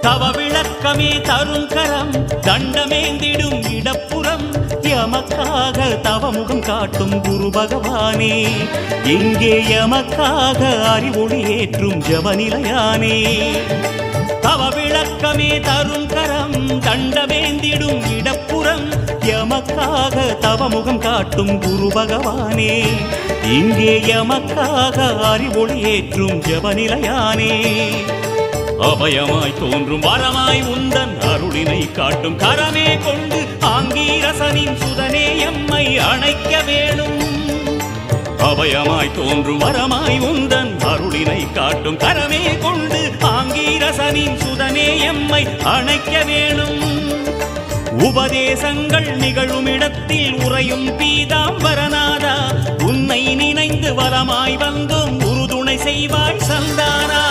தவ விளக்கமே தருங்கரம் தண்டமேந்திடும் இடப்புறம் எமக்காக தவமுகம் காட்டும் குரு பகவானே எங்கே எமக்காக அறிவொளி ஏற்றும் ஜபநிலையானே தவ விளக்கமே தருங்கரம் தண்டமேந்திடும் இடப்புறம் எமக்காக தவமுகம் காட்டும் குரு பகவானே இங்கே எமக்காக அறிவொளி ஏற்றும் ஜபநிலையானே அபயமாய் தோன்றும் வரமாய் உந்தன் அருளினை காட்டும் கரமே கொண்டு ஆங்கீரசனின் சுதனே எம்மை அணைக்க வேணும் அபயமாய் தோன்றும் வரமாய் உந்தன் அருளினை காட்டும் கரமே கொண்டு ஆங்கீரசனின் சுதனே எம்மை அணைக்க வேணும் உபதேசங்கள் நிகழும் இடத்தில் உறையும் பீதாம்பரநாதா உன்னை நினைந்து வரமாய் வந்தோம் உறுதுணை செய்வாய் சந்தானா